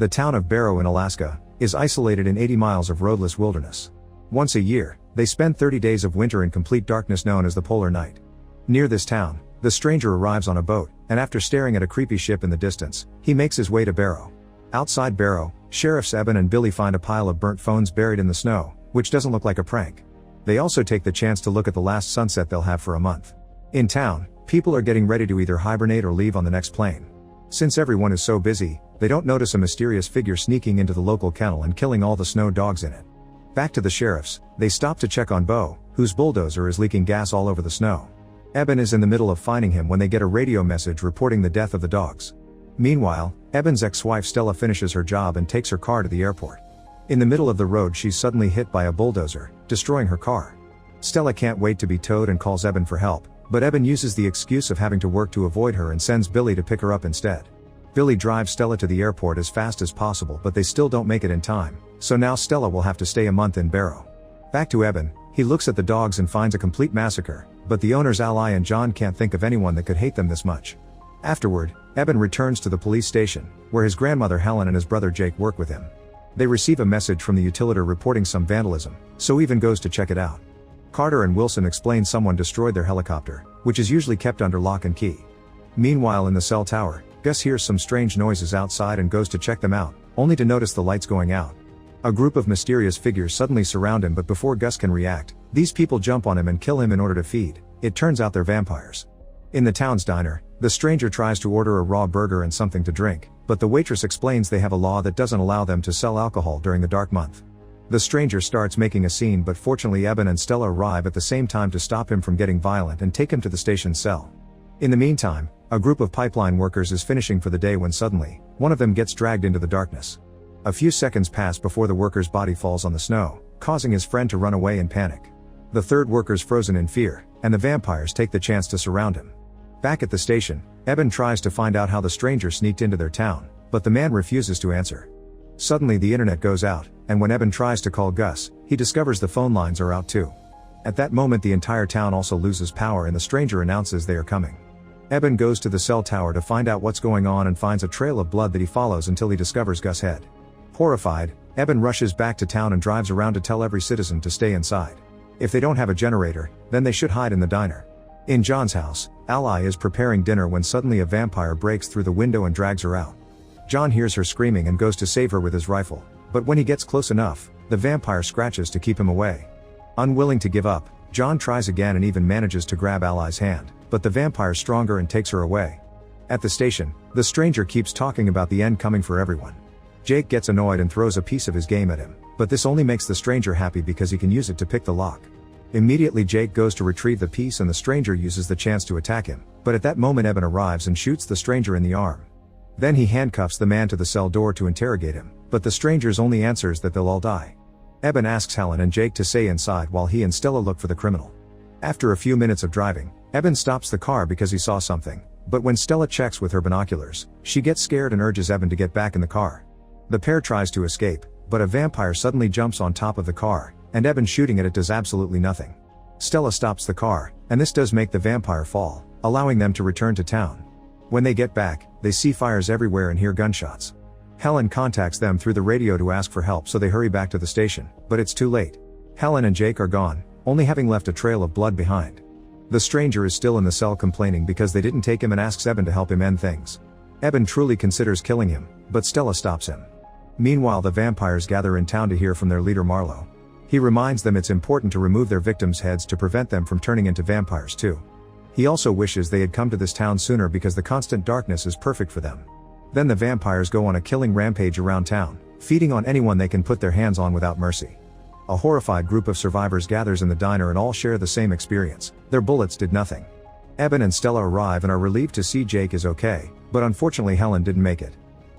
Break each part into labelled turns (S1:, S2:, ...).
S1: The town of Barrow in Alaska is isolated in 80 miles of roadless wilderness. Once a year, they spend 30 days of winter in complete darkness known as the Polar Night. Near this town, the stranger arrives on a boat, and after staring at a creepy ship in the distance, he makes his way to Barrow. Outside Barrow, sheriffs Eben and Billy find a pile of burnt phones buried in the snow, which doesn't look like a prank. They also take the chance to look at the last sunset they'll have for a month. In town, people are getting ready to either hibernate or leave on the next plane. Since everyone is so busy, they don't notice a mysterious figure sneaking into the local kennel and killing all the snow dogs in it. Back to the sheriffs, they stop to check on Bo, whose bulldozer is leaking gas all over the snow. Eben is in the middle of finding him when they get a radio message reporting the death of the dogs. Meanwhile, Eben's ex-wife Stella finishes her job and takes her car to the airport. In the middle of the road she's suddenly hit by a bulldozer, destroying her car. Stella can't wait to be towed and calls Eben for help, but Eben uses the excuse of having to work to avoid her and sends Billy to pick her up instead. Billy drives Stella to the airport as fast as possible, but they still don't make it in time, so now Stella will have to stay a month in Barrow. Back to Eben, he looks at the dogs and finds a complete massacre, but the owners Ally and John can't think of anyone that could hate them this much. Afterward, Eben returns to the police station, where his grandmother Helen and his brother Jake work with him. They receive a message from the Utilitar reporting some vandalism, so Eben goes to check it out. Carter and Wilson explain someone destroyed their helicopter, which is usually kept under lock and key. Meanwhile in the cell tower, Gus hears some strange noises outside and goes to check them out, only to notice the lights going out. A group of mysterious figures suddenly surround him, but before Gus can react, these people jump on him and kill him in order to feed. It turns out they're vampires. In the town's diner, the stranger tries to order a raw burger and something to drink, but the waitress explains they have a law that doesn't allow them to sell alcohol during the dark month. The stranger starts making a scene, but fortunately Eben and Stella arrive at the same time to stop him from getting violent and take him to the station cell. In the meantime, a group of pipeline workers is finishing for the day when suddenly, one of them gets dragged into the darkness. A few seconds pass before the worker's body falls on the snow, causing his friend to run away in panic. The third worker's frozen in fear, and the vampires take the chance to surround him. Back at the station, Eben tries to find out how the stranger sneaked into their town, but the man refuses to answer. Suddenly the internet goes out, and when Eben tries to call Gus, he discovers the phone lines are out too. At that moment the entire town also loses power and the stranger announces they are coming. Eben goes to the cell tower to find out what's going on and finds a trail of blood that he follows until he discovers Gus' head. Horrified, Eben rushes back to town and drives around to tell every citizen to stay inside. If they don't have a generator, then they should hide in the diner. In John's house, Ally is preparing dinner when suddenly a vampire breaks through the window and drags her out. John hears her screaming and goes to save her with his rifle, but when he gets close enough, the vampire scratches to keep him away. Unwilling to give up, John tries again and even manages to grab Ally's hand, but the vampire's stronger and takes her away. At the station, the stranger keeps talking about the end coming for everyone. Jake gets annoyed and throws a piece of his game at him, but this only makes the stranger happy because he can use it to pick the lock. Immediately Jake goes to retrieve the piece and the stranger uses the chance to attack him, but at that moment Eben arrives and shoots the stranger in the arm. Then he handcuffs the man to the cell door to interrogate him, but the stranger's only answers that they'll all die. Eben asks Helen and Jake to stay inside while he and Stella look for the criminal. After a few minutes of driving, Eben stops the car because he saw something, but when Stella checks with her binoculars, she gets scared and urges Eben to get back in the car. The pair tries to escape, but a vampire suddenly jumps on top of the car, and Eben shooting at it does absolutely nothing. Stella stops the car, and this does make the vampire fall, allowing them to return to town. When they get back, they see fires everywhere and hear gunshots. Helen contacts them through the radio to ask for help, so they hurry back to the station, but it's too late. Helen and Jake are gone, only having left a trail of blood behind. The stranger is still in the cell complaining because they didn't take him and asks Eben to help him end things. Eben truly considers killing him, but Stella stops him. Meanwhile the vampires gather in town to hear from their leader Marlowe. He reminds them it's important to remove their victims' heads to prevent them from turning into vampires too. He also wishes they had come to this town sooner because the constant darkness is perfect for them. Then the vampires go on a killing rampage around town, feeding on anyone they can put their hands on without mercy. A horrified group of survivors gathers in the diner and all share the same experience. Their bullets did nothing. Eben and Stella arrive and are relieved to see Jake is okay, but unfortunately Helen didn't make it.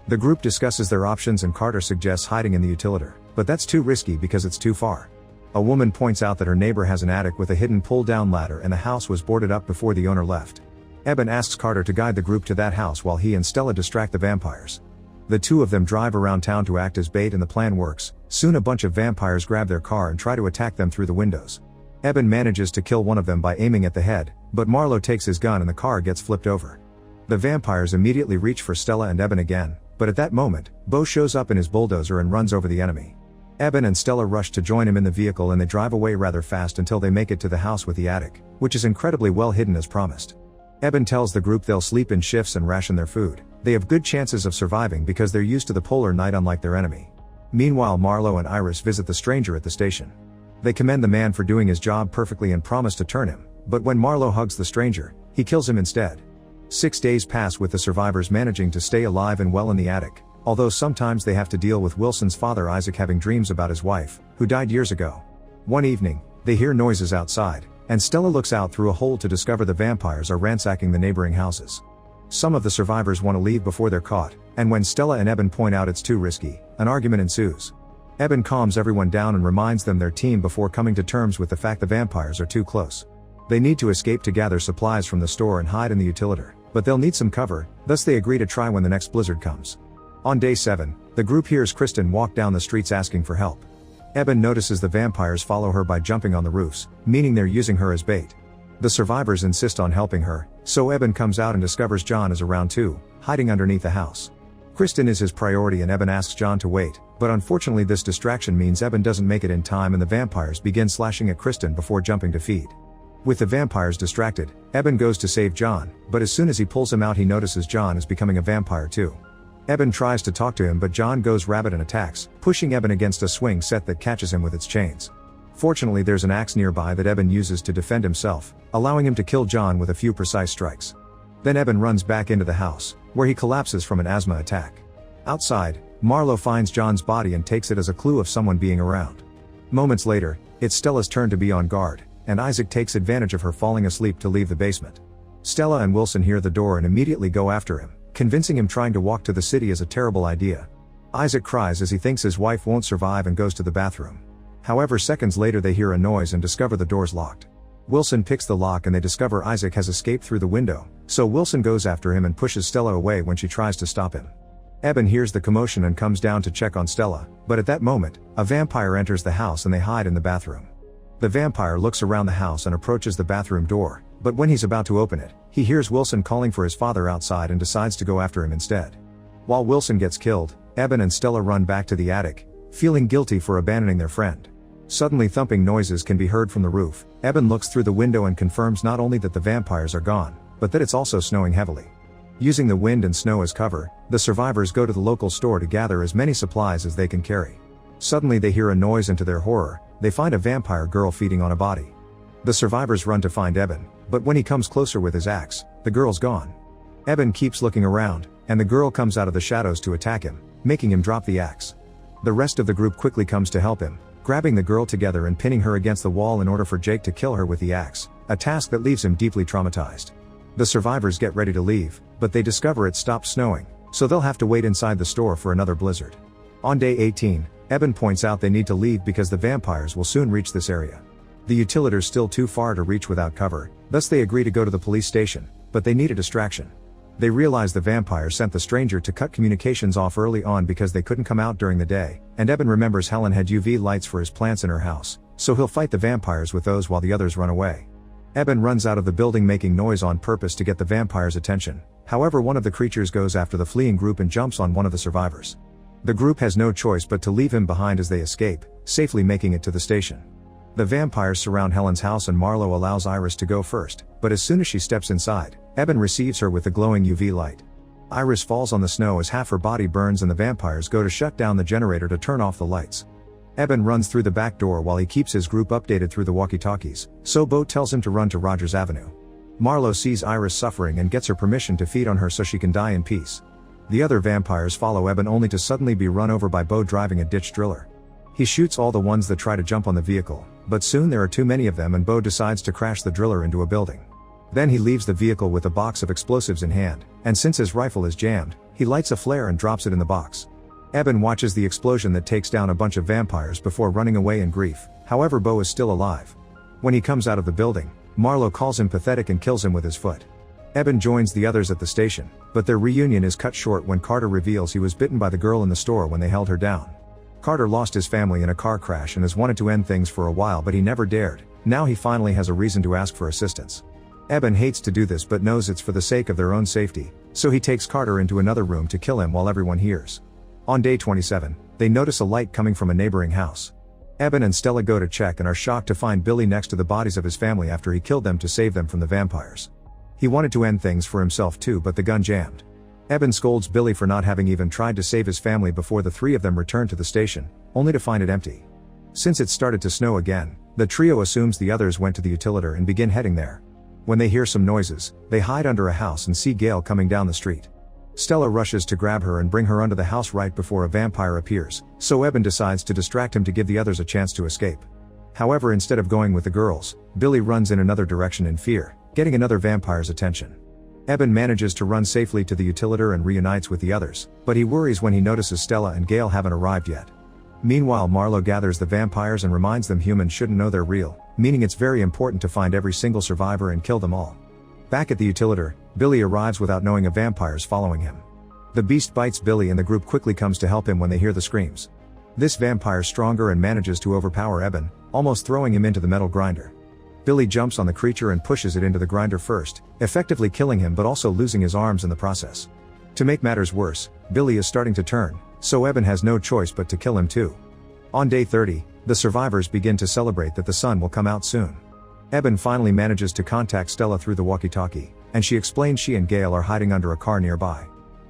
S1: The group discusses their options and Carter suggests hiding in the Utilitar, but that's too risky because it's too far. A woman points out that her neighbor has an attic with a hidden pull-down ladder and the house was boarded up before the owner left. Eben asks Carter to guide the group to that house while he and Stella distract the vampires. The two of them drive around town to act as bait and the plan works. Soon a bunch of vampires grab their car and try to attack them through the windows. Eben manages to kill one of them by aiming at the head, but Marlowe takes his gun and the car gets flipped over. The vampires immediately reach for Stella and Eben again, But at that moment, Bo shows up in his bulldozer and runs over the enemy. Eben and Stella rush to join him in the vehicle and they drive away rather fast until they make it to the house with the attic, which is incredibly well hidden as promised. Eben tells the group they'll sleep in shifts and ration their food. They have good chances of surviving because they're used to the polar night unlike their enemy. Meanwhile, Marlo and Iris visit the stranger at the station. They commend the man for doing his job perfectly and promise to turn him, but when Marlo hugs the stranger, he kills him instead. 6 days pass with the survivors managing to stay alive and well in the attic, although sometimes they have to deal with Wilson's father Isaac having dreams about his wife, who died years ago. One evening, they hear noises outside, and Stella looks out through a hole to discover the vampires are ransacking the neighboring houses. Some of the survivors want to leave before they're caught, and when Stella and Eben point out it's too risky, an argument ensues. Eben calms everyone down and reminds them their team before coming to terms with the fact the vampires are too close. They need to escape to gather supplies from the store and hide in the utilitator, but they'll need some cover, thus they agree to try when the next blizzard comes. On day 7, the group hears Kristen walk down the streets asking for help. Eben notices the vampires follow her by jumping on the roofs, meaning they're using her as bait. The survivors insist on helping her, so Eben comes out and discovers John is around too, hiding underneath the house. Kristen is his priority and Eben asks John to wait, but unfortunately this distraction means Eben doesn't make it in time and the vampires begin slashing at Kristen before jumping to feed. With the vampires distracted, Eben goes to save John, but as soon as he pulls him out he notices John is becoming a vampire too. Eben tries to talk to him but John goes rabid and attacks, pushing Eben against a swing set that catches him with its chains. Fortunately there's an axe nearby that Eben uses to defend himself, allowing him to kill John with a few precise strikes. Then Eben runs back into the house, where he collapses from an asthma attack. Outside, Marlo finds John's body and takes it as a clue of someone being around. Moments later, it's Stella's turn to be on guard, and Isaac takes advantage of her falling asleep to leave the basement. Stella and Wilson hear the door and immediately go after him, convincing him trying to walk to the city is a terrible idea. Isaac cries as he thinks his wife won't survive and goes to the bathroom. However, seconds later they hear a noise and discover the door's locked. Wilson picks the lock and they discover Isaac has escaped through the window, so Wilson goes after him and pushes Stella away when she tries to stop him. Eben hears the commotion and comes down to check on Stella, but at that moment, a vampire enters the house and they hide in the bathroom. The vampire looks around the house and approaches the bathroom door, but when he's about to open it, he hears Wilson calling for his father outside and decides to go after him instead. While Wilson gets killed, Eben and Stella run back to the attic, feeling guilty for abandoning their friend. Suddenly thumping noises can be heard from the roof. Eben looks through the window and confirms not only that the vampires are gone, but that it's also snowing heavily. Using the wind and snow as cover, the survivors go to the local store to gather as many supplies as they can carry. Suddenly they hear a noise and to their horror, they find a vampire girl feeding on a body. The survivors run to find Eben, but when he comes closer with his axe, the girl's gone. Eben keeps looking around, and the girl comes out of the shadows to attack him, making him drop the axe. The rest of the group quickly comes to help him, grabbing the girl together and pinning her against the wall in order for Jake to kill her with the axe, a task that leaves him deeply traumatized. The survivors get ready to leave, but they discover it stopped snowing, so they'll have to wait inside the store for another blizzard. On day 18, Eben points out they need to leave because the vampires will soon reach this area. The utilitator's still too far to reach without cover, thus they agree to go to the police station, but they need a distraction. They realize the vampires sent the stranger to cut communications off early on because they couldn't come out during the day, and Eben remembers Helen had UV lights for his plants in her house, so he'll fight the vampires with those while the others run away. Eben runs out of the building making noise on purpose to get the vampires' attention. However, one of the creatures goes after the fleeing group and jumps on one of the survivors. The group has no choice but to leave him behind as they escape, safely making it to the station. The vampires surround Helen's house and Marlo allows Iris to go first, but as soon as she steps inside, Eben receives her with the glowing UV light. Iris falls on the snow as half her body burns and the vampires go to shut down the generator to turn off the lights. Eben runs through the back door while he keeps his group updated through the walkie-talkies, so Bo tells him to run to Rogers Avenue. Marlo sees Iris suffering and gets her permission to feed on her so she can die in peace. The other vampires follow Eben only to suddenly be run over by Bo driving a ditch driller. He shoots all the ones that try to jump on the vehicle, but soon there are too many of them and Bo decides to crash the driller into a building. Then he leaves the vehicle with a box of explosives in hand, and since his rifle is jammed, he lights a flare and drops it in the box. Eben watches the explosion that takes down a bunch of vampires before running away in grief. However, Bo is still alive. When he comes out of the building, Marlo calls him pathetic and kills him with his foot. Eben joins the others at the station, but their reunion is cut short when Carter reveals he was bitten by the girl in the store when they held her down. Carter lost his family in a car crash and has wanted to end things for a while, but he never dared. Now he finally has a reason to ask for assistance. Eben hates to do this but knows it's for the sake of their own safety, so he takes Carter into another room to kill him while everyone hears. On day 27, they notice a light coming from a neighboring house. Eben and Stella go to check and are shocked to find Billy next to the bodies of his family after he killed them to save them from the vampires. He wanted to end things for himself too, but the gun jammed. Eben scolds Billy for not having even tried to save his family before the three of them return to the station, only to find it empty. Since it started to snow again, the trio assumes the others went to the Utilitator and begin heading there. When they hear some noises, they hide under a house and see Gail coming down the street. Stella rushes to grab her and bring her under the house right before a vampire appears, so Eben decides to distract him to give the others a chance to escape. However, instead of going with the girls, Billy runs in another direction in fear, getting another vampire's attention. Eben manages to run safely to the Utilitator and reunites with the others, but he worries when he notices Stella and Gail haven't arrived yet. Meanwhile, Marlowe gathers the vampires and reminds them humans shouldn't know they're real, meaning it's very important to find every single survivor and kill them all. Back at the Utilitator, Billy arrives without knowing a vampire's following him. The beast bites Billy and the group quickly comes to help him when they hear the screams. This vampire's stronger and manages to overpower Eben, almost throwing him into the metal grinder. Billy jumps on the creature and pushes it into the grinder first, effectively killing him but also losing his arms in the process. To make matters worse, Billy is starting to turn, so Eben has no choice but to kill him too. On day 30, the survivors begin to celebrate that the sun will come out soon. Eben finally manages to contact Stella through the walkie-talkie, and she explains she and Gail are hiding under a car nearby.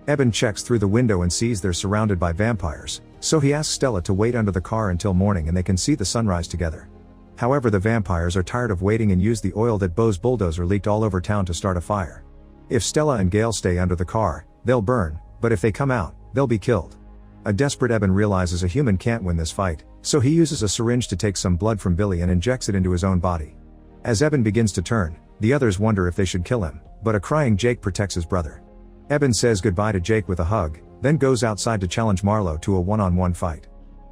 S1: Eben checks through the window and sees they're surrounded by vampires, so he asks Stella to wait under the car until morning and they can see the sunrise together. However, the vampires are tired of waiting and use the oil that Bo's bulldozer leaked all over town to start a fire. If Stella and Gail stay under the car, they'll burn, but if they come out, they'll be killed. A desperate Eben realizes a human can't win this fight, so he uses a syringe to take some blood from Billy and injects it into his own body. As Eben begins to turn, the others wonder if they should kill him, but a crying Jake protects his brother. Eben says goodbye to Jake with a hug, then goes outside to challenge Marlowe to a one-on-one fight.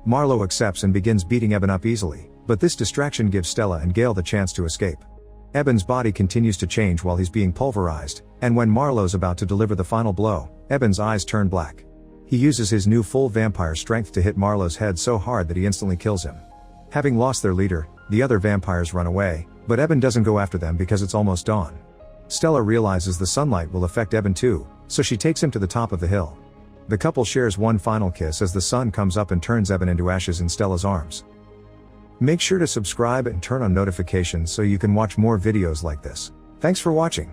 S1: Marlowe accepts and begins beating Eben up easily, but this distraction gives Stella and Gail the chance to escape. Eben's body continues to change while he's being pulverized, and when Marlowe's about to deliver the final blow, Eben's eyes turn black. He uses his new full vampire strength to hit Marlowe's head so hard that he instantly kills him. Having lost their leader, the other vampires run away, but Eben doesn't go after them because it's almost dawn. Stella realizes the sunlight will affect Eben too, so she takes him to the top of the hill. The couple shares one final kiss as the sun comes up and turns Eben into ashes in Stella's arms. Make sure to subscribe and turn on notifications so you can watch more videos like this. Thanks for watching.